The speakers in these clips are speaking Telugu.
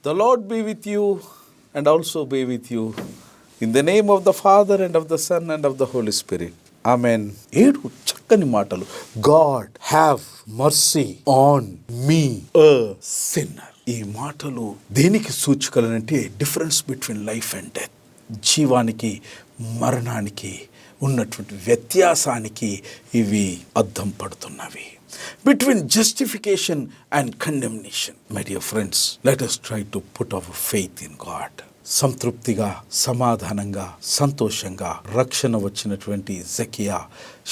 The Lord be with you and also be with you. In the name of the Father and of the Son and of the Holy Spirit. Amen. 7 చక్కని మాటలు. God have mercy on me, a sinner. ఈ మాటలు దేనికి సూచికలనంటే difference between life and death. జీవానికి మరణానికి ఉన్నటువంటి వ్యత్యాసానికి ఇవి అద్దం పడుతున్నవి. Between justification and condemnation. My dear friends, let us try to put our faith in God. సంతృప్తిగా, సమాధానంగా, సంతోషంగా రక్షణ వచ్చినటువంటి జకియా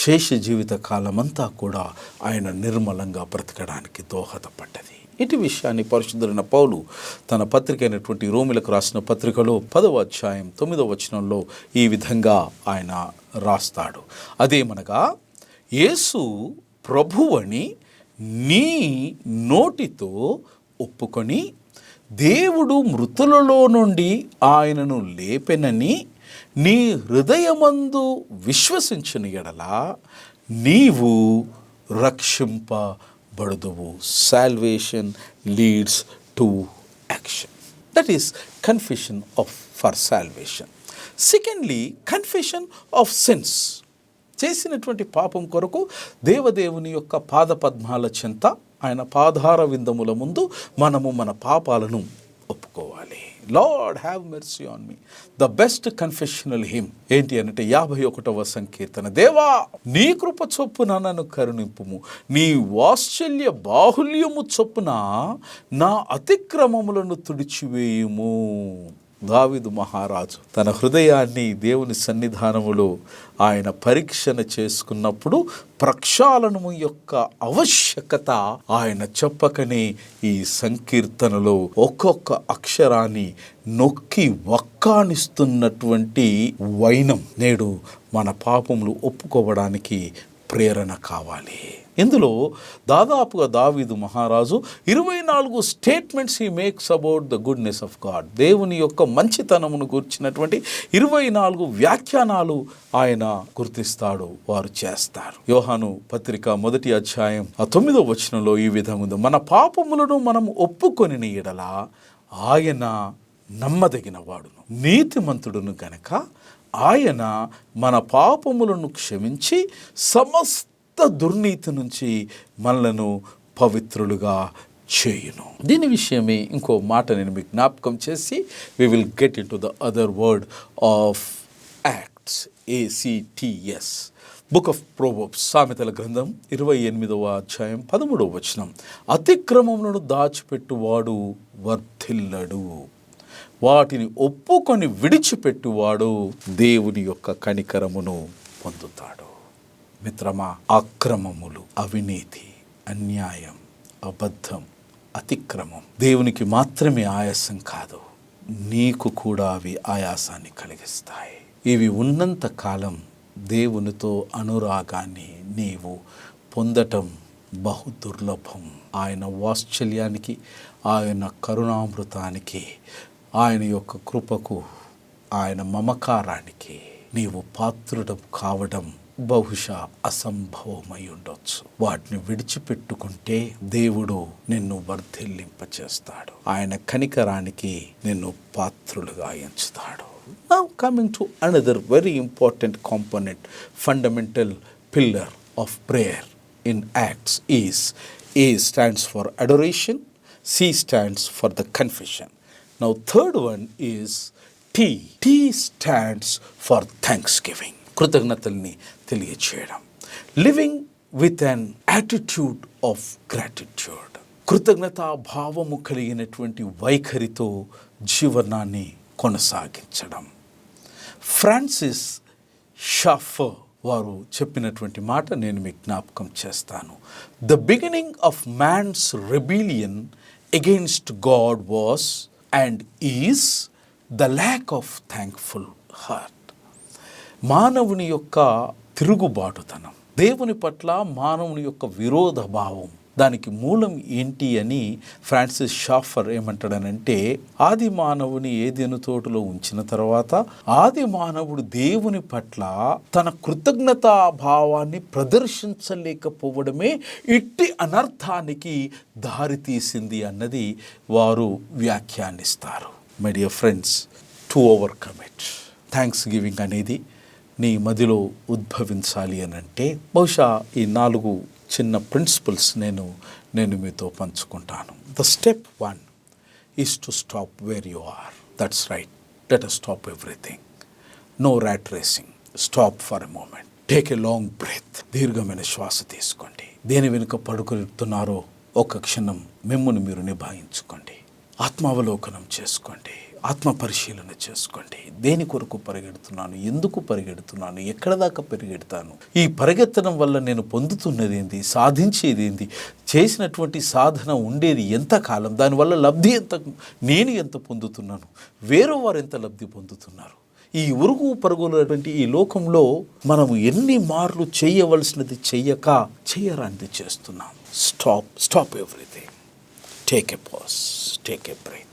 శేష జీవిత కాలమంతా కూడా ఆయన నిర్మలంగా బ్రతకడానికి దోహదపడ్డది. ఇటు విషయాన్ని పరిశుద్ధులైన పౌలు తన పత్రిక అయినటువంటి రోమిలకు రాసిన పత్రికలో 10వ అధ్యాయం 9వ వచనంలో ఈ విధంగా ఆయన రాస్తాడు. అదేమనగా, యేసు ప్రభువని నీ నోటితో ఒప్పుకొని దేవుడు మృతులలో నుండి ఆయనను లేపెనని నీ హృదయమందు విశ్వసించిన ఎడల నీవు రక్షింపబడుదువు. Salvation leads to action. That is confession for salvation. Secondly, confession of sins. చేసినటువంటి పాపం కొరకు దేవదేవుని యొక్క పాదపద్మాల చెంత, ఆయన పాదార విందముల ముందు మనము మన పాపాలను ఒప్పుకోవాలి. Lord have mercy on me. The best confessional him ఏంటి అంటే 51వ సంకీర్తన. దేవా, నీ కృప చొప్పున నన్ను కరుణింపుము, నీ వాత్సల్య బాహుల్యము చొప్పున నా అతిక్రమములను తుడిచివేయుము. దావీదు మహారాజు తన హృదయాన్ని దేవుని సన్నిధానములో ఆయన పరీక్షణ చేసుకున్నప్పుడు ప్రక్షాళనము యొక్క ఆవశ్యకత ఆయన చెప్పకనే ఈ సంకీర్తనలో ఒక్కొక్క అక్షరాన్ని నొక్కి వక్కానిస్తున్నటువంటి వైనం నేడు మన పాపములు ఒప్పుకోవడానికి ప్రేరణ కావాలి. ఇందులో దాదాపుగా దావీదు మహారాజు 24 statements he makes about the goodness of God. దేవుని యొక్క మంచితనమును గుర్చినటువంటి 24 వ్యాఖ్యానాలు ఆయన గుర్తిస్తాడు, వారు చేస్తారు. యోహాను పత్రిక 1వ అధ్యాయం 9వ వచనంలో ఈ విధంగా ఉంది, మన పాపములను మనం ఒప్పుకొని ఎడల ఆయన నమ్మదగిన వాడును నీతిమంతుడును గనక ఆయన మన పాపములను క్షమించి సమస్త దుర్నీతి నుంచి మనలను పవిత్రులుగా చేయును. దీని విషయమే ఇంకో మాట నేను మీకు జ్ఞాపకం చేసి we will get into the other word of Acts, ACTS. Book of Proverbs, సామెతల గ్రంథం 28వ అధ్యాయం 13వ వచనం. అతిక్రమములను దాచిపెట్టువాడు వర్ధిల్లడు, వాటిని ఒప్పుకొని విడిచిపెట్టువాడు దేవుని యొక్క కనికరమును పొందుతాడు. మిత్రమా, అక్రమములు, అవినీతి, అన్యాయం, అబద్ధం, అతిక్రమం దేవునికి మాత్రమే ఆయాసం కాదు, నీకు కూడా అవి ఆయాసాన్ని కలిగిస్తాయి. ఇవి ఉన్నంత కాలం దేవునితో అనురాగాన్ని నీవు పొందటం బహు దుర్లభం. ఆయన వాత్సల్యానికి, ఆయన కరుణామృతానికి, ఆయన యొక్క కృపకు, ఆయన మమకారానికి నీవు పాత్రుడు కావడం బహుశా అసంభవమై ఉండొచ్చు. వాటిని విడిచిపెట్టుకుంటే దేవుడు నిన్ను వర్ధిల్లింపచేస్తాడు, ఆయన కనికరానికి నిన్ను పాత్రులుగా ఎంచుతాడు. Now coming to another very important component, fundamental pillar of prayer in Acts is A stands for adoration, C stands for the confession. Now third one is T. T stands for thanksgiving. కృతజ్ఞతల్ని తెలియచేయడం. Living with an attitude of gratitude. కృతజ్ఞతా భావము కలిగినటువంటి వైఖరితో జీవనాన్ని కొనసాగించడం. ఫ్రాన్సిస్ షాఫర్ వారు చెప్పినటువంటి మాట నేను మీకు జ్ఞాపకం చేస్తాను. The beginning of man's rebellion against God was and is the lack of thankful heart. మానవుని యొక్క తిరుగుబాటుతనం, దేవుని పట్ల మానవుని యొక్క విరోధ భావం, దానికి మూలం ఏంటి అని ఫ్రాన్సిస్ షాఫర్ ఏమంటాడనంటే, ఆది మానవుని ఏదెను తోటలో ఉంచిన తర్వాత ఆది మానవుడు దేవుని పట్ల తన కృతజ్ఞతా భావాన్ని ప్రదర్శించలేకపోవడమే ఇట్టి అనర్థానికి దారితీసింది అన్నది వారు వ్యాఖ్యానిస్తారు. My dear friends, to overcome it, thanksgiving అనేది నీ మదిలో ఉద్భవించాలి అని అంటే బహుశా ఈ 4 చిన్న ప్రిన్సిపల్స్ నేను మీతో పంచుకుంటాను. The step 1 is to stop where you are. That's right. Let us stop everything. No rat racing. Stop for a moment. Take a long breath. దీర్ఘమైన శ్వాస తీసుకోండి. దేని వెనుక పడుకుంటున్నారో ఒక క్షణం మిమ్మును మీరు నిభాయించుకోండి. ఆత్మావలోకనం చేసుకోండి. ఆత్మ పరిశీలన చేసుకోండి. దేని కొరకు పరిగెడుతున్నాను, ఎందుకు పరిగెడుతున్నాను, ఎక్కడ దాకా పరిగెడతాను, ఈ పరిగెత్తడం వల్ల నేను పొందుతున్నది ఏంది, సాధించేది ఏంది, చేసినటువంటి సాధన ఉండేది ఎంతకాలం, దానివల్ల లబ్ధి ఎంత, నేను ఎంత పొందుతున్నాను, వేరే వారు ఎంత లబ్ధి పొందుతున్నారు. ఈ ఉరుగు పరుగులటువంటి ఈ లోకంలో మనము ఎన్ని మార్లు చేయవలసినది చేయరానిది చేస్తున్నాం. Stop everything. Take a pause, take a break.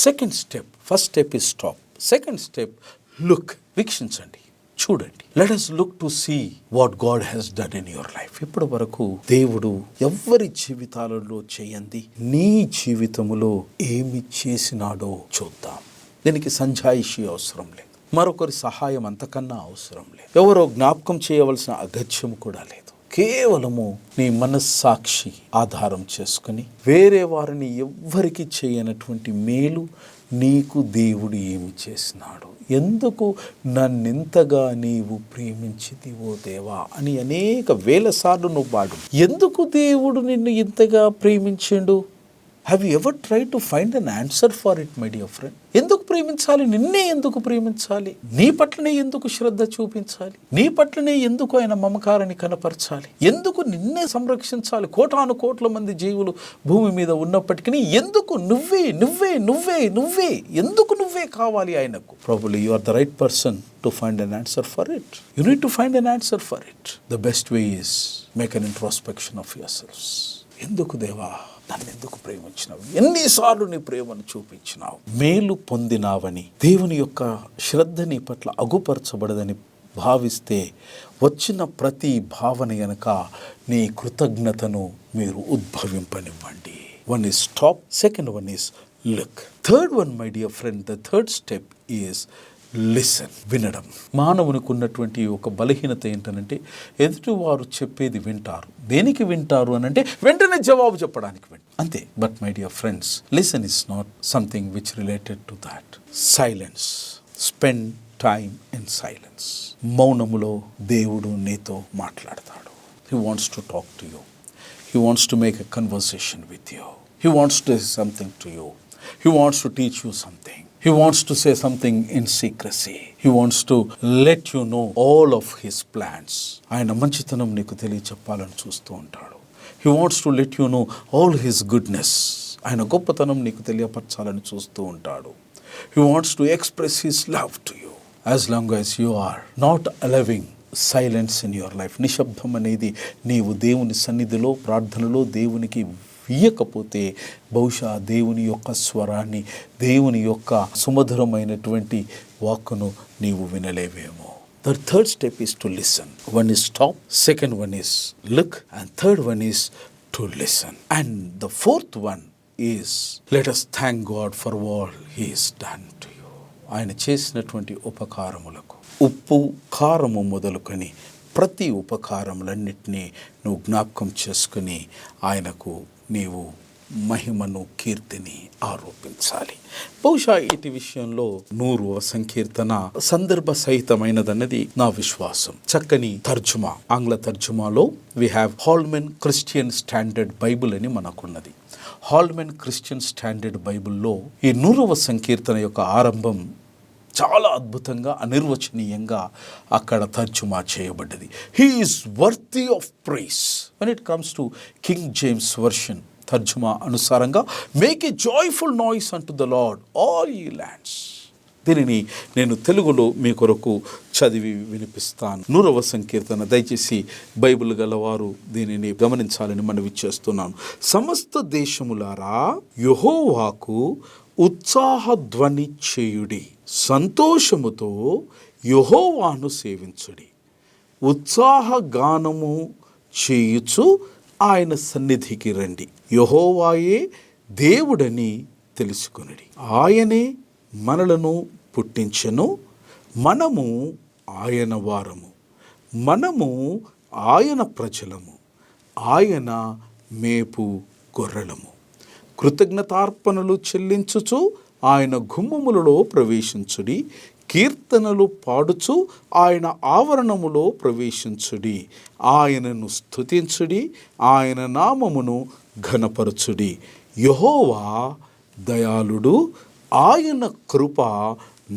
Second step, first step is stop. Second step, look, వీక్షించండి, చూడండి. Let us look to see what God has done in your life. ఇప్పటి వరకు దేవుడు ఎవ్వరి జీవితాలలో చేయండి నీ జీవితములో ఏమి చేసినాడో చూద్దాం. దీనికి సంజాయిషి అవసరం లేదు, మరొకరి సహాయం అంతకన్నా అవసరం లేదు, ఎవరో జ్ఞాపకం చేయవలసిన అగత్యం కూడా లేదు. కేవలము నీ మనస్సాక్షి ఆధారం చేసుకుని వేరే వారిని ఎవ్వరికి చేయనటువంటి మేలు నీకు దేవుడు ఏమి చేసినాడు, ఎందుకు నన్నింతగా నీవు ప్రేమించితివో దేవా అని అనేక వేల సార్లు నువ్వు పాడు. ఎందుకు దేవుడు నిన్ను ఇంతగా ప్రేమించిండు? Have you ever try to find an answer for it my dear friend? ఎందుకు ప్రేమించాలి? నిన్నే ఎందుకు ప్రేమించాలి? నీ పట్లనే ఎందుకు శ్రద్ధ చూపించాలి? నీ పట్లనే ఎందుకు ఆయన మమకారాన్ని కనపరచాలి? ఎందుకు నిన్నే సంరక్షించాలి? కోటాను కోట్ల మంది జీవులు భూమి మీద ఉన్నప్పటికీ ఎందుకు నువ్వే నువ్వే నువ్వే నువ్వే ఎందుకు నువ్వే కావాలి ఆయనకు? Probably you are the right person to find an answer for it. You need to find an answer for it. The best way is make an introspection of your selfs. ఎందుకు దేవా నన్ను ఎందుకు ప్రేమించినావు? ఎన్నిసార్లు నీ ప్రేమను చూపించినావు? మేలు పొందినావని, దేవుని యొక్క శ్రద్ధ నీ పట్ల అగుపరచబడదని భావిస్తే వచ్చిన ప్రతి భావన గనక నీ కృతజ్ఞతను మీరు ఉద్భవింపనివ్వండి. One is stop, second one is look. Third one my dear friend, the third step is listen, వినడం. మానవునికి ఉన్నటువంటి ఒక బలహీనత ఏంటనంటే ఎదుటి వారు చెప్పేది వింటారు. దేనికి వింటారు అని అంటే వెంటనే జవాబు చెప్పడానికి అంతే. But my dear friends, listen is not something which related to that. Silence, spend time in silence. మౌనములో దేవుడు నీతో మాట్లాడతాడు. He wants to talk to you. He wants to make a conversation with you. He wants to say something to you. He wants to teach you something. He wants to say something in secrecy. He wants to let you know all of his plans. ఆయన మంచితనం నీకు తెలియచెప్పాలని చూస్తూ ఉంటాడు. He wants to let you know all his goodness. ఆయన గొప్పతనం నీకు తెలియపరచాలని చూస్తూ ఉంటాడు. He wants to express his love to you. As long as you are not allowing silence in your life, నిశ్శబ్దం అనేది నీవు దేవుని సన్నిధిలో ప్రార్థనలో దేవునికి ఇయ్యకపోతే బహుశా దేవుని యొక్క స్వరాన్ని, దేవుని యొక్క సుమధురమైనటువంటి వాక్కును నీవు వినలేవేమో. The third step is to listen. One is stop, second one is look, and third one is to listen. And the fourth one is let us thank God for all he has done to you. ఆయన చేసినటువంటి ఉపకారములకు, ఉప్పు కారము మొదలుకొని ప్రతి ఉపకారములన్నిటినీ నువ్వు జ్ఞాపకం చేసుకుని ఆయనకు నీవు మహిమను, కీర్తిని ఆరోపించాలి. బహుశా ఇటు విషయంలో 100వ సంకీర్తన సందర్భ సహితమైనదన్నది నా విశ్వాసం. చక్కని తర్జుమా, ఆంగ్ల తర్జుమాలో we have Holman Christian Standard Bible అని మనకున్నది. హాల్మెన్ క్రిస్టియన్ స్టాండర్డ్ బైబుల్లో ఈ 100వ సంకీర్తన యొక్క ఆరంభం చాలా అద్భుతంగా, అనిర్వచనీయంగా అక్కడ తర్జుమా చేయబడ్డది. He is worthy of praise. When it comes to King James version తర్జుమా అనుసారంగా, make a joyful noise unto the Lord all ye lands. దీనిని నేను తెలుగులో మీ కొరకు చదివి వినిపిస్తాను. 100వ సంకీర్తన. దయచేసి బైబిల్ గలవారు దీనిని గమనించాలని మనవి చేస్తున్నాను. సమస్త దేశములారా యెహోవాకు ఉత్సాహధ్వని చేయుడి, సంతోషముతో యెహోవాను సేవించుడి, ఉత్సాహగానము చేయుచు ఆయన సన్నిధికి రండి. యెహోవాయే దేవుడని తెలుసుకొనుడి. ఆయనే మనలను పుట్టించెను, మనము ఆయన వారము, మనము ఆయన ప్రజలము, ఆయన మేపు గొర్రెలము. కృతజ్ఞతార్పణలు చెల్లించుచు ఆయన గుమ్మములలో ప్రవేశించుడి, కీర్తనలు పాడుచు ఆయన ఆవరణములో ప్రవేశించుడి. ఆయనను స్తుతించుడి, ఆయన నామమును ఘనపరచుడి. యెహోవా దయాళుడు, ఆయన కృప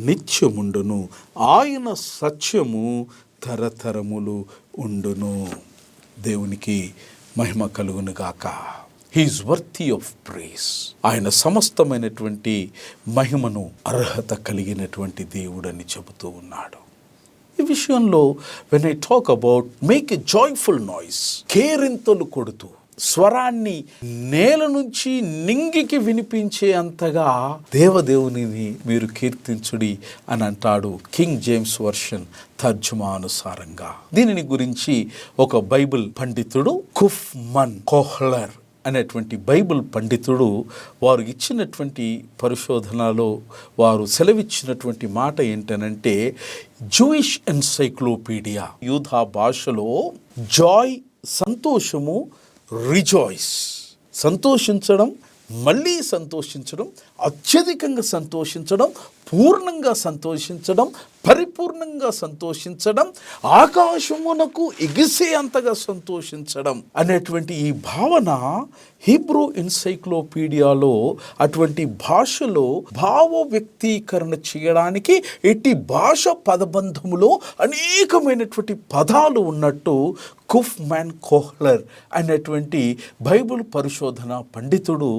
నిత్యముండును, ఆయన సత్యము తరతరములు ఉండును. దేవునికి మహిమ కలుగును గాక. He is worthy of praise. ఆయన సమస్తమైనటువంటి మహిమను అర్హత కలిగినటువంటి దేవుడని చెబుతూ ఉన్నాడు. ఈ విషయంలో when I talk about make a joyful noise, కేరింతలు కొడుతూ స్వరాన్ని నేల నుంచి నింగికి వినిపించే అంతగా దేవదేవునిని మీరు కీర్తించుడి అని అంటాడు కింగ్ జేమ్స్ వర్షన్ తర్జుమానుసారంగా. దీనిని గురించి ఒక బైబిల్ పండితుడు కుఫ్మన్ కోహ్లర్ అనేటువంటి బైబిల్ పండితుడు వారు ఇచ్చినటువంటి పరిశోధనలో వారు సెలవిచ్చినటువంటి మాట ఏంటనంటే, జూయిష్ ఎన్సైక్లోపీడియా యూదా భాషలో జాయ్ సంతోషము, రిజాయిస్ సంతోషించడం, మళ్ళీ సంతోషించడం, అత్యధికంగా సంతోషించడం, పూర్ణంగా సంతోషించడం, పరిపూర్ణంగా సంతోషించడం, ఆకాశమునకు ఎగిసే అంతగా సంతోషించడం అనేటువంటి ఈ భావన హీబ్రూ ఎన్సైక్లోపీడియాలో అటువంటి భాషలో భావ వ్యక్తీకరణ చేయడానికి ఎట్టి భాష పదబంధములో అనేకమైనటువంటి పదాలు ఉన్నట్టు కుఫ్మన్ కోహ్లర్ అనేటువంటి బైబిల్ పరిశోధన పండితుడు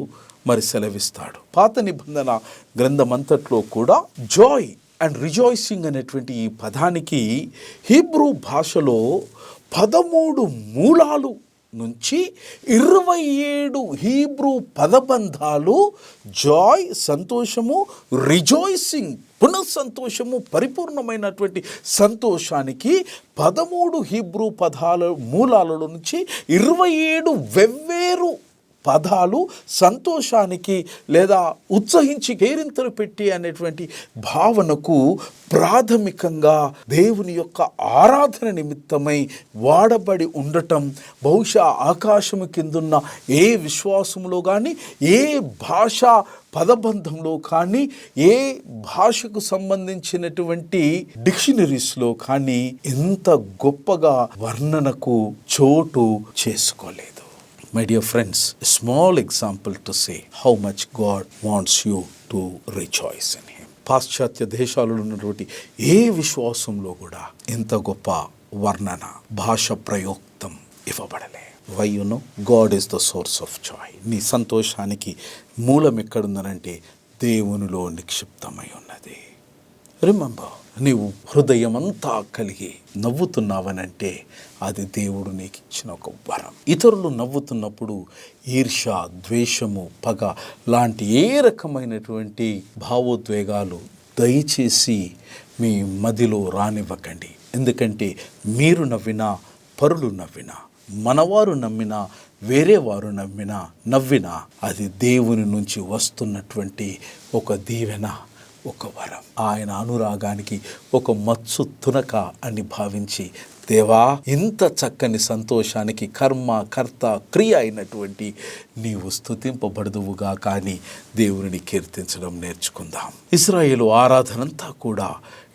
మరి సెలవిస్తాడు. పాత నిబంధన గ్రంథమంతట్లో కూడా జాయ్ అండ్ రిజాయిసింగ్ అనేటువంటి ఈ పదానికి హీబ్రూ భాషలో 13 మూలాలు నుంచి 27 హీబ్రూ పదబంధాలు జాయ్ సంతోషము, రిజాయిసింగ్ పునఃసంతోషము, పరిపూర్ణమైనటువంటి సంతోషానికి 13 హీబ్రూ పదాల మూలాల నుంచి 27 వెవ్వేరు పదాలు సంతోషానికి లేదా ఉత్సహించి కేరింతలు పెట్టి అనేటువంటి భావనకు ప్రాథమికంగా దేవుని యొక్క ఆరాధన నిమిత్తమై వాడబడి ఉండటం బహుశా ఆకాశము కిందున్న ఏ విశ్వాసములో కానీ, ఏ భాష పదబంధంలో కానీ, ఏ భాషకు సంబంధించినటువంటి డిక్షనరీస్లో కానీ ఎంత గొప్పగా వర్ణనకు చోటు చేసుకోలేదు. My dear friends, a small example to say how much God wants you to rejoice in Him. పాశ్చాత్య దేశాలలో ఉన్నటువంటి ఏ విశ్వాసంలో కూడా ఎంత గొప్ప వర్ణన, భాష ప్రయోక్తం ఇవ్వబడలే. Why you know? God is the source of joy. నీ సంతోషానికి మూలం ఎక్కడుందనంటే దేవునిలో నిక్షిప్తమై ఉన్నది. రిమెంబర్, నీవు హృదయమంతా కలిగి నవ్వుతున్నావనంటే అది దేవుడు నీకు ఇచ్చిన ఒక వరం. ఇతరులు నవ్వుతున్నప్పుడు ఈర్ష, ద్వేషము, పగ లాంటి ఏ రకమైనటువంటి భావోద్వేగాలు దయచేసి మీ మదిలో రానివ్వకండి. ఎందుకంటే మీరు నవ్వినా, పరులు నవ్వినా, మనవారు నమ్మినా, వేరే వారు నవ్వినా అది దేవుని నుంచి వస్తున్నటువంటి ఒక దీవెన, ఒక వరం. ఆయన అనురాగానికి ఒక మచ్చు తునక అని భావించి, దేవా, ఇంత చక్కని సంతోషానికి కర్మ, కర్త, క్రియ అయినటువంటి నీవు స్తుతింపబడదువుగా కానీ దేవుని కీర్తించడం నేర్చుకుందాం. ఇశ్రాయేలు ఆరాధనంతా కూడా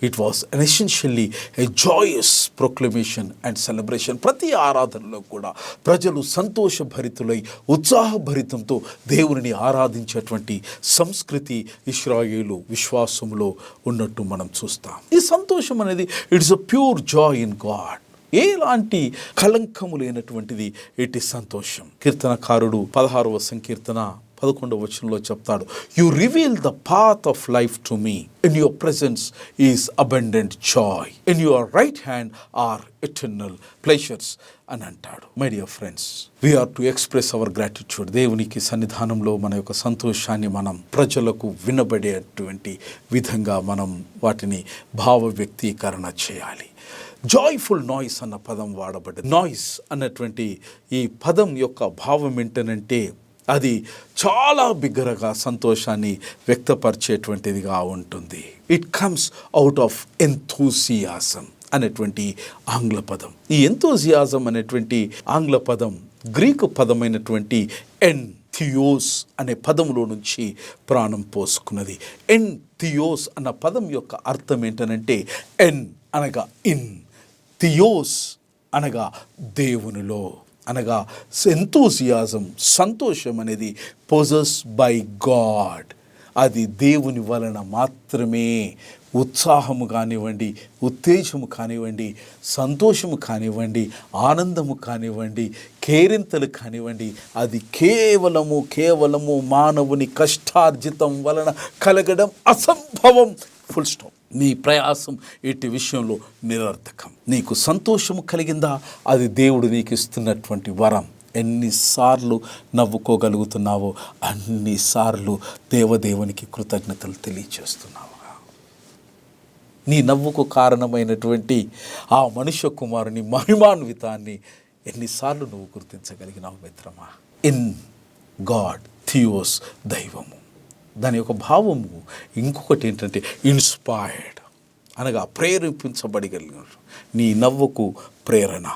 it was essentially A Joyce proclamation and celebration. ప్రతి ఆరాధనలో కూడా ప్రజలు సంతోషభరితులై ఉత్సాహభరితంతో దేవుని ఆరాధించేటువంటి సంస్కృతి ఇశ్రాయేలు విశ్వాసంలో ఉన్నట్టు మనం చూస్తాం. ఈ సంతోషం అనేది it's a pure Joy in God. ఎలాంటి కలంకము లేనటువంటిది ఇటు సంతోషం. కీర్తనకారుడు 16వ సంకీర్తన 11వ వచనంలో చెప్తాడు, you reveal the path of life to me, in your presence is abundant joy, in your right hand are eternal pleasures అని అంటాడు. My dear friends, we are to express our gratitude. దేవునికి సన్నిధానంలో మన యొక్క సంతోషాన్ని మనం ప్రజలకు వినబడేటువంటి విధంగా మనం వాటిని భావ వ్యక్తీకరణ చేయాలి. జాయ్ఫుల్ నాయిస్ అన్న పదం వాడబడ్డది. నాయిస్ అన్నటువంటి ఈ పదం యొక్క భావం ఏంటనంటే అది చాలా బిగ్గరగా సంతోషాన్ని వ్యక్తపరిచేటువంటిదిగా ఉంటుంది. It comes out of enthusiasm అనేటువంటి ఆంగ్ల పదం. ఈ ఎంథూసియాజం అనేటువంటి ఆంగ్ల పదం గ్రీకు పదమైనటువంటి థియోస్ అనే పదంలో నుంచి ప్రాణం పోసుకున్నది. థియోస్ అన్న పదం యొక్క అర్థం ఏంటనంటే అనగా ఇన్, థియోస్ అనగా దేవునిలో, అనగా ఎంథూసియాజం సంతోషం అనేది పొజెస్ బై గాడ్, అది దేవుని వలన మాత్రమే. ఉత్సాహము కానివ్వండి, ఉత్తేజము కానివ్వండి, సంతోషము కానివ్వండి, ఆనందము కానివ్వండి, కేరింతలు కానివ్వండి, అది కేవలము మానవుని కష్టార్జితం వలన కలగడం అసంభవం. Full stop. నీ ప్రయాసం ఎట్టి విషయంలో నిరర్థకం. నీకు సంతోషము కలిగిందా, అది దేవుడు నీకు ఇస్తున్నటువంటి వరం. ఎన్నిసార్లు నవ్వుకోగలుగుతున్నావో అన్నిసార్లు దేవదేవునికి కృతజ్ఞతలు తెలియచేస్తున్నావు. నీ నవ్వుకు కారణమైనటువంటి ఆ మనుష్య కుమారుని మహిమాన్వితాన్ని ఎన్నిసార్లు నువ్వు గుర్తించగలిగినావు మిత్రమా? ఇన్ గాడ్, థియోస్ దైవము. దాని యొక్క భావము ఇంకొకటి ఏంటంటే ఇన్స్పైర్డ్, అనగా ప్రేరేపించబడగలిగిన. నీ నవ్వుకు ప్రేరణ,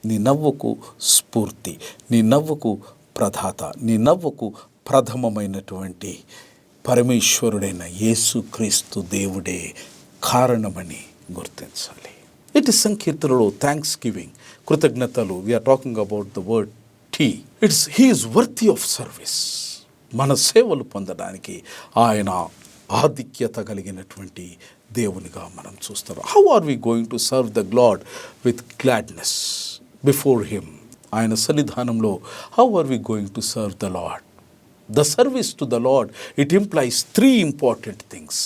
నీ నవ్వుకు స్ఫూర్తి, నీ నవ్వుకు ప్రదాత, నీ నవ్వుకు ప్రథమమైనటువంటి పరమేశ్వరుడైన యేసుక్రీస్తు దేవుడే కారణమని గుర్తించాలి. ఇట్ ఇస్ సంకీర్తనలో థ్యాంక్స్ గివింగ్, కృతజ్ఞతలు. We are talking about the word T. He is worthy of service. మన సేవలు పొందడానికి ఆయన ఆధిక్యత కలిగినటువంటి దేవునిగా మనం చూస్తాం. How are we going to serve the Lord with gladness before him? ఆయన సన్నిధానంలో how are we going to serve the Lord? The service to the Lord, it implies 3 important things.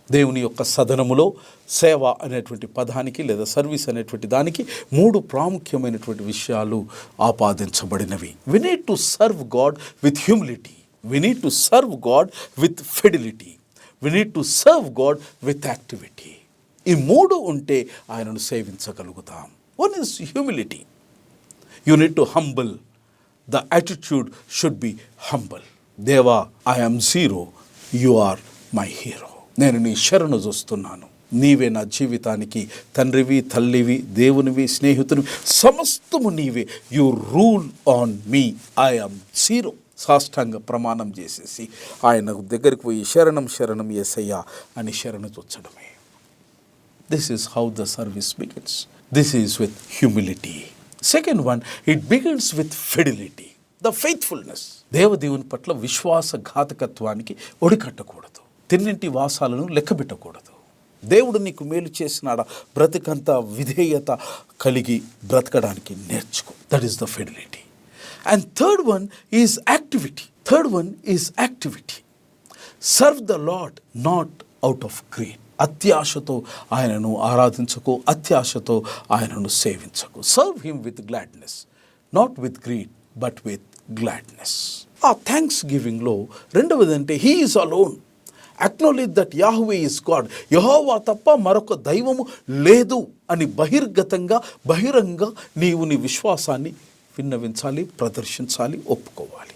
దేవుని యొక్క సదనములో సేవ అనేటువంటి పదానికి లేదా సర్వీస్ అనేటువంటి దానికి 3 ప్రాముఖ్యమైనటువంటి విషయాలు ఆపాదించబడినవి. We need to serve God with humility, we need to serve God with fidelity, we need to serve God with activity. ఈ 3 ఉంటే ఆయనను సేవించగలుగుతాం. One is humility. You need to humble. The attitude should be humble. దేవా, I am zero, you are my hero. నేను నీ శరణు చూస్తున్నాను. నీవే నా జీవితానికి తండ్రివి, తల్లివి, దేవునివి, స్నేహితునివి, సమస్తము నీవే. You rule on me, I am zero. సాష్టాంగ ప్రమాణం చేసేసి ఆయన దగ్గరికి పోయి శరణం శరణం యేసయ్యా అని శరణు చొచ్చడమే. This is how the service begins. This is with humility. Second one, it begins with fidelity, the faithfulness. దేవదేవుని పట్ల విశ్వాసఘాతకత్వానికి ఒడికట్టకూడదు. తిన్నింటి వాసాలను లెక్కబెట్టకూడదు. దేవుడు నీకు మేలు చేసినాడా, బ్రతికంత విధేయత కలిగి బ్రతకడానికి నేర్చుకో. That is the fidelity. And third one is activity. Serve the Lord not out of greed. అత్యాశతో ఆయనను ఆరాధించకు, అత్యాశతో ఆయనను సేవించకు. Serve him with gladness, not with greed but with gladness. ఆ థ్యాంక్స్ గివింగ్లో రెండవదంటే he is alone. Acknowledge that Yahweh is God. యెహోవా తప్ప మరొక దైవము లేదు అని బహిరంగ నీవు నీ విశ్వాసాన్ని విన్నవించాలి, ప్రదర్శించాలి, ఒప్పుకోవాలి.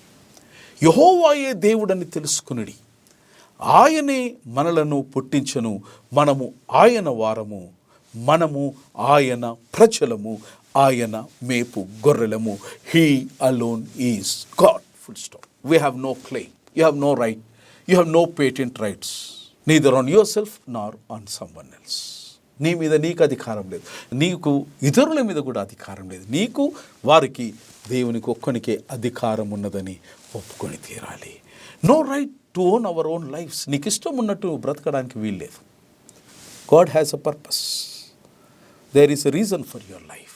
యెహోవాయే దేవుడని తెలుసుకునిడి. ఆయనే మనలను పుట్టించను, మనము ఆయన వారము, మనము ఆయన ప్రజలము, ఆయన మేపు గొర్రెలము. He alone is God. Full stop. We have no claim, you have no right, you have no patent rights, neither on yourself nor on someone else. నీ మీద నీకు అధికారం లేదు, నీకు ఇతరుల మీద కూడా అధికారం లేదు. నీకు వారికి దేవునికి ఒక్కనికే అధికారం ఉన్నదని ఒప్పుకొని తీరాలి. No right to own our own lifes. నీకు ఇష్టం ఉన్నట్టు బ్రతకడానికి వీల్లేదు. God has a purpose. There is a reason for your life.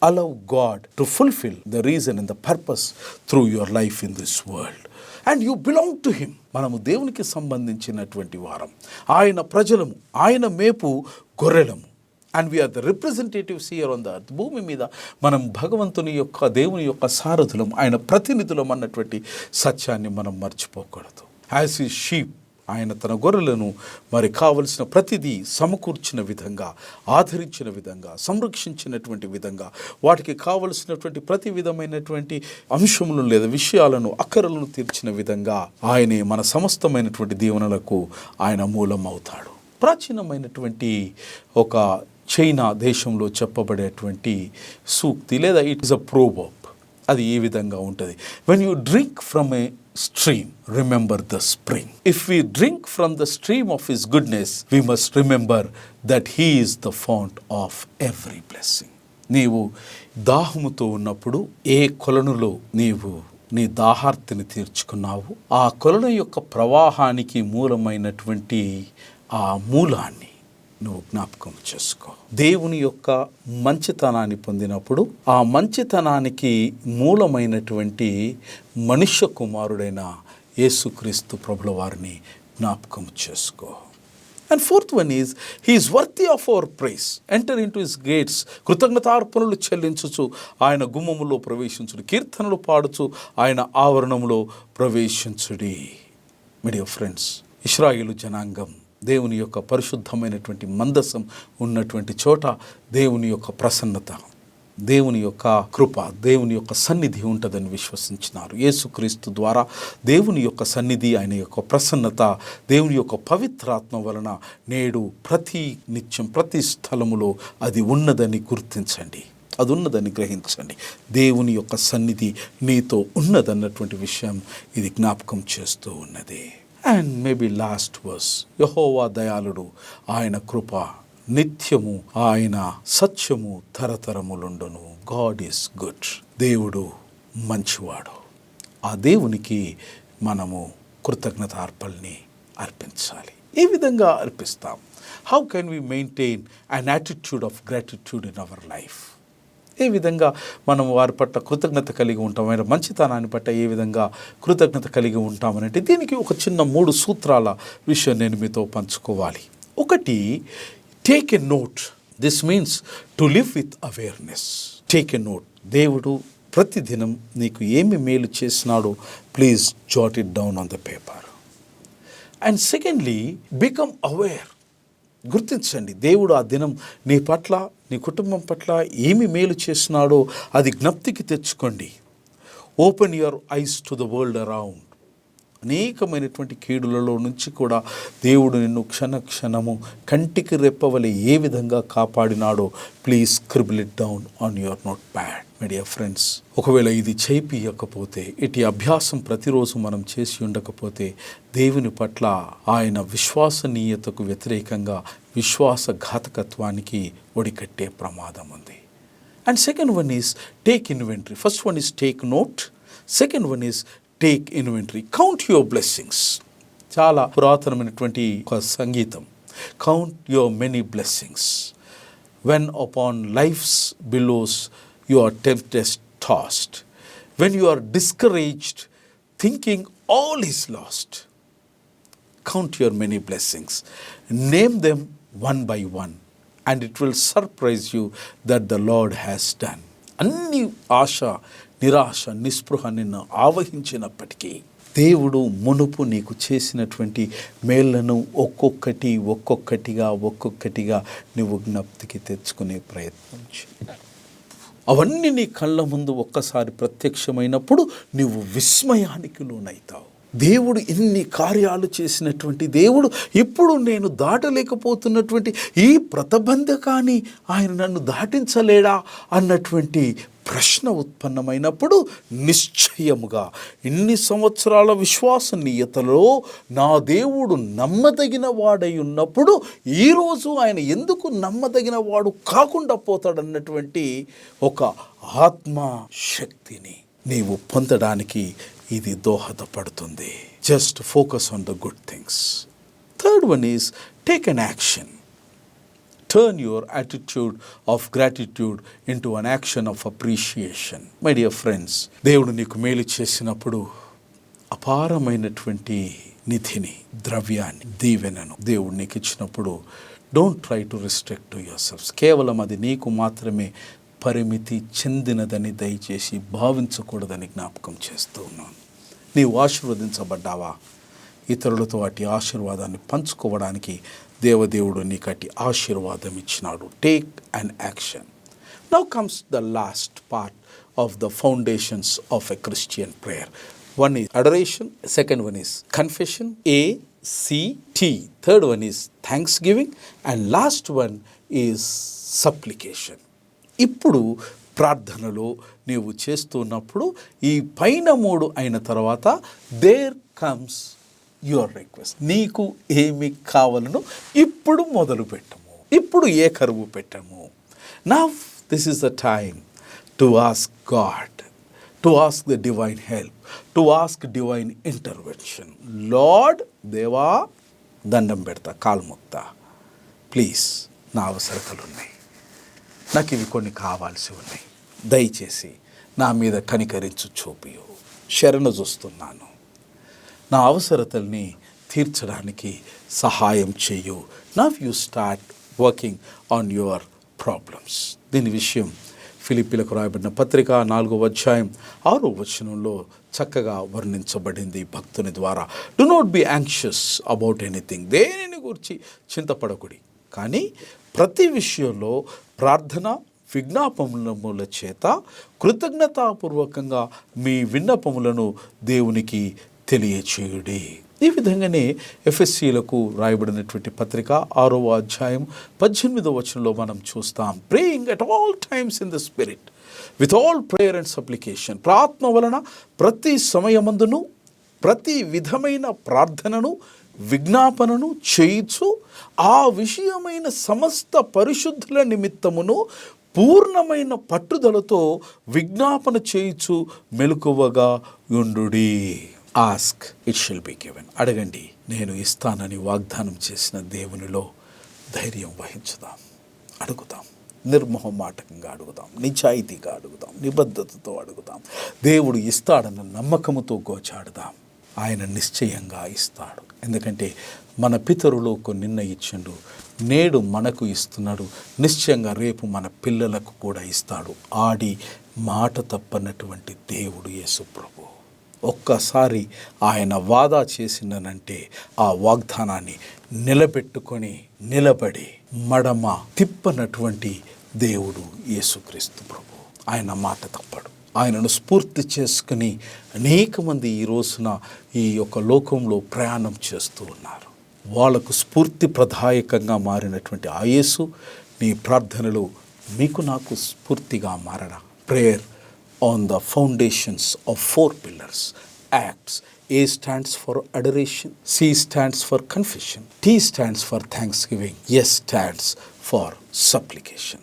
Allow God to fulfill the reason and the purpose through your life in this world. And you belong to him. మనము దేవునికి సంబంధించినటువంటి వారం, ఆయన ప్రజలము, ఆయన మేపు గొర్రెలము. And we are the representatives here on the earth. భూమి మీద మనం భగవంతుని యొక్క, దేవుని యొక్క సారథులం, ఆయన ప్రతినిధులం అన్నటువంటి సత్యాన్ని మనం మర్చిపోకూడదు. యాజ్ ఈ షీప్, ఆయన తన గొర్రెలను మరి కావలసిన ప్రతిదీ సమకూర్చిన విధంగా, ఆదరించిన విధంగా, సంరక్షించినటువంటి విధంగా, వాటికి కావలసినటువంటి ప్రతి విధమైనటువంటి అంశములను లేదా విషయాలను, అక్కరలను తీర్చిన విధంగా ఆయనే మన సమస్తమైనటువంటి దీవెనలకు ఆయన మూలం అవుతాడు. ప్రాచీనమైనటువంటి ఒక చైనా దేశంలో చెప్పబడేటువంటి సూక్తి లేదా ఇట్ ఈస్ అ ప్రోవర్బ్. అది ఈ విధంగా ఉంటుంది. When you drink from A stream, remember the spring. If we drink from the stream of his goodness, we must remember that he is the fount of every blessing. నీవు దాహముతో ఉన్నప్పుడు ఏ కొలనులో నీవు నీ దాహార్తిని తీర్చుకున్నావు, ఆ కొలను యొక్క ప్రవాహానికి మూలమైనటువంటి ఆ మూలాన్ని నువ్వు జ్ఞాపకం చేసుకో. దేవుని యొక్క మంచితనాన్ని పొందినప్పుడు ఆ మంచితనానికి మూలమైనటువంటి మనుష్య కుమారుడైన యేసుక్రీస్తు ప్రభుల వారిని జ్ఞాపకం చేసుకో. And fourth one is he is worthy of our praise. Enter in to his gates, కృతజ్ఞతార్పణలు చెల్లించుచు ఆయన గుమ్మములో ప్రవేశించుడు, కీర్తనలు పాడుచు ఆయన ఆవరణములో ప్రవేశించుడి. మై డియర్ ఫ్రెండ్స్, ఇశ్రాయేలు జనాంగం దేవుని యొక్క పరిశుద్ధమైనటువంటి మందసం ఉన్నటువంటి చోట దేవుని యొక్క ప్రసన్నత, దేవుని యొక్క కృప, దేవుని యొక్క సన్నిధి ఉంటుందని విశ్వసించినారు. యేసుక్రీస్తు ద్వారా దేవుని యొక్క సన్నిధి, ఆయన యొక్క ప్రసన్నత, దేవుని యొక్క పవిత్రాత్మ వలన నేడు ప్రతి నిత్యం ప్రతి స్థలములో అది ఉన్నదని గుర్తించండి, అది ఉన్నదని గ్రహించండి. దేవుని యొక్క సన్నిధి నీతో ఉన్నదన్నటువంటి విషయం ఇది జ్ఞాపకం చేస్తూ ఉన్నది. అండ్ మేబీ లాస్ట్ వర్స్, యెహోవా దయాళుడు, ఆయన కృప నిత్యము, ఆయన సత్యము తరతరములుండును. God is good. దేవుడు మంచివాడు. ఆ దేవునికి మనము కృతజ్ఞతార్పణని అర్పించాలి. ఏ విధంగా అర్పిస్తాం? How can we maintain an attitude of gratitude in our life? ఏ విధంగా మనం వారి పట్ల కృతజ్ఞత కలిగి ఉంటాం, ఆయన మంచితనాన్ని పట్ల ఏ విధంగా కృతజ్ఞత కలిగి ఉంటామనంటే దీనికి ఒక చిన్న 3 సూత్రాల విషయం నేను మీతో పంచుకోవాలి. ఒకటి, take a note. This means to live with awareness. Take a note. దేవుడు ప్రతిదినం నీకు ఏమి మేలు చేసినాడో please jot it down on the paper. And secondly, become aware. గుర్తించండి, దేవుడు ఆ దినం నీ పట్ల, నీ కుటుంబం పట్ల ఏమి మేలు చేసినాడో అది జ్ఞప్తికి తెచ్చుకోండి. Open your eyes to the world around. అనేకమైనటువంటి కీడులలో నుంచి కూడా దేవుడు నిన్ను క్షణము కంటికి రెప్పవలే ఏ విధంగా కాపాడినాడో please scribble it down on your note pad. My dear friends, ఒకవేళ ఇది చేపియకపోతే, ఇటు అభ్యాసం ప్రతిరోజు మనం చేసి ఉండకపోతే దేవుని పట్ల ఆయన విశ్వసనీయతకు వ్యతిరేకంగా విశ్వాసఘాతకత్వానికి ఒడికట్టే ప్రమాదం ఉంది. And second one is take inventory. First one is take note, second one is take inventory. Count your blessings. చాలా పురాతనమైనటువంటి ఒక సంగీతం. Count your many blessings. When upon life's billows you are tempest tossed, when you are discouraged, thinking all is lost, count your many blessings, name them one by one, and it will surprise you that the Lord has done. అన్ని ఆశ, నిరాశ, నిస్పృహ నిన్ను ఆవహించినప్పటికీ దేవుడు మునుపు నీకు చేసినటువంటి మేళ్లను ఒక్కొక్కటిగా నువ్వు జ్ఞప్తికి తెచ్చుకునే ప్రయత్నం చేయి. అవన్నీ నీ కళ్ళ ముందు ఒక్కసారి ప్రత్యక్షమైనప్పుడు నువ్వు విస్మయానికి లోనైతావు. దేవుడు ఇన్ని కార్యాలు చేసినటువంటి దేవుడు ఇప్పుడు నేను దాటలేకపోతున్నటువంటి ఈ ప్రతిబంధకాన్ని ఆయన నన్ను దాటించలేడా అన్నటువంటి ప్రశ్న ఉత్పన్నమైనప్పుడు నిశ్చయముగా ఇన్ని సంవత్సరాల విశ్వసనీయతలో నా దేవుడు నమ్మదగిన వాడై ఉన్నప్పుడు ఈరోజు ఆయన ఎందుకు నమ్మదగిన వాడు కాకుండా పోతాడన్నటువంటి ఒక ఆత్మశక్తిని నీవు పొందడానికి ఇది దోహదపడుతుంది. Just focus on the good things. Third one is take an action. Turn your attitude of gratitude into an action of appreciation. My dear friends, దేవుడు నీకు మేలు చేసినప్పుడు అపారమైనటువంటి నిధిని, ద్రవ్యాన్ని, దీవెనను దేవుడు నీకు ఇచ్చినప్పుడు don't try to restrict to your selfs. కేవలం అది నీకు మాత్రమే పరిమితి చెందినదని దయచేసి భావించకూడదని జ్ఞాపకం చేస్తూ ఉన్నాను. నీవు ఆశీర్వదించబడ్డావా? ఇతరులతో అట్టి ఆశీర్వాదాన్ని పంచుకోవడానికి దేవదేవుడు నీకు అట్టి ఆశీర్వాదం ఇచ్చినాడు. Take an action. Now comes the last part of the foundations of a Christian prayer. One is adoration, second one is confession, ACT, third one is thanksgiving, and last one is supplication. ఇప్పుడు ప్రార్థనలో నీవు చేస్తున్నప్పుడు ఈ పైన 3 అయిన తర్వాత దేర్ కమ్స్ యువర్ రిక్వెస్ట్. నీకు ఏమి కావాలను ఇప్పుడు మొదలు పెట్టము, ఇప్పుడు ఏ కరువు పెట్టము. Now this is the time to ask God, to ask the divine help, to ask divine intervention. Lord, దేవా దండం పెడతా, కాల్ముక్తా, ప్లీజ్ నా అవసరతలు ఉన్నాయి, నాకు ఇవి కొన్ని కావాల్సి ఉన్నాయి, దయచేసి నా మీద కనికరించు చూపియు, శరణు చూస్తున్నాను, నా అవసరతల్ని తీర్చడానికి సహాయం చేయు. Now you start working on your problems. దీని విషయం ఫిలిప్పీలకు రాయబడిన పత్రిక 4వ అధ్యాయం 6వ వచనంలో చక్కగా వర్ణించబడింది భక్తుని ద్వారా. Do not be anxious about anything. దేనిని గురించి చింతపడకుడి, కానీ ప్రతి విషయంలో ప్రార్థన విజ్ఞాపనముల చేత కృతజ్ఞతాపూర్వకంగా మీ విన్నపములను దేవునికి తెలియచేయుడి. ఈ విధంగానే ఎఫెసీలకు రాయబడినటువంటి పత్రిక 6వ అధ్యాయం 18వ వచనంలో మనం చూస్తాం. Praying at all times in the spirit with all prayer and supplication. ప్రార్థన వలన ప్రతి సమయమందును ప్రతి విధమైన ప్రార్థనను విజ్ఞాపనను చేయుచు ఆ విషయమైన సమస్త పరిశుద్ధుల నిమిత్తమును పూర్ణమైన పట్టుదలతో విజ్ఞాపన చేయుచు మెలకువగా యుండుడి. Ask, it shall be given. అడగండి, నేను ఇస్తానని వాగ్దానం చేసిన దేవునిలో ధైర్యం వహించుదాం, అడుగుదాం, నిర్మోహమాటకంగా అడుగుదాం, నిజాయితీగా అడుగుదాం, నిబద్ధతతో అడుగుదాం. దేవుడు ఇస్తాడన్న నమ్మకముతో గోచాడుదాం. ఆయన నిశ్చయంగా ఇస్తాడు. ఎందుకంటే మన పితరులు నిన్న ఇచ్చిండు, నేడు మనకు ఇస్తున్నాడు, నిశ్చయంగా రేపు మన పిల్లలకు కూడా ఇస్తాడు. ఆడి మాట తప్పనటువంటి దేవుడు యేసు ప్రభు. ఒక్కసారి ఆయన వాదా చేసిందనంటే ఆ వాగ్దానాన్ని నిలబెట్టుకొని నిలబడి మడమ తిప్పనటువంటి దేవుడు యేసుక్రీస్తు ప్రభు. ఆయన మాట తప్పడు. ఆయనను స్ఫూర్తి చేసుకుని అనేక మంది ఈ రోజున ఈ యొక్క లోకంలో ప్రయాణం చేస్తూ ఉన్నారు. వాళ్ళకు స్ఫూర్తి ప్రదాయకంగా మారినటువంటి ఆ యేసు నీ ప్రార్థనలో మీకు నాకు స్ఫూర్తిగా మారడా. Prayer on the foundations of 4 pillars. Acts. A stands for adoration, C stands for confession, T stands for thanksgiving, S stands for supplication.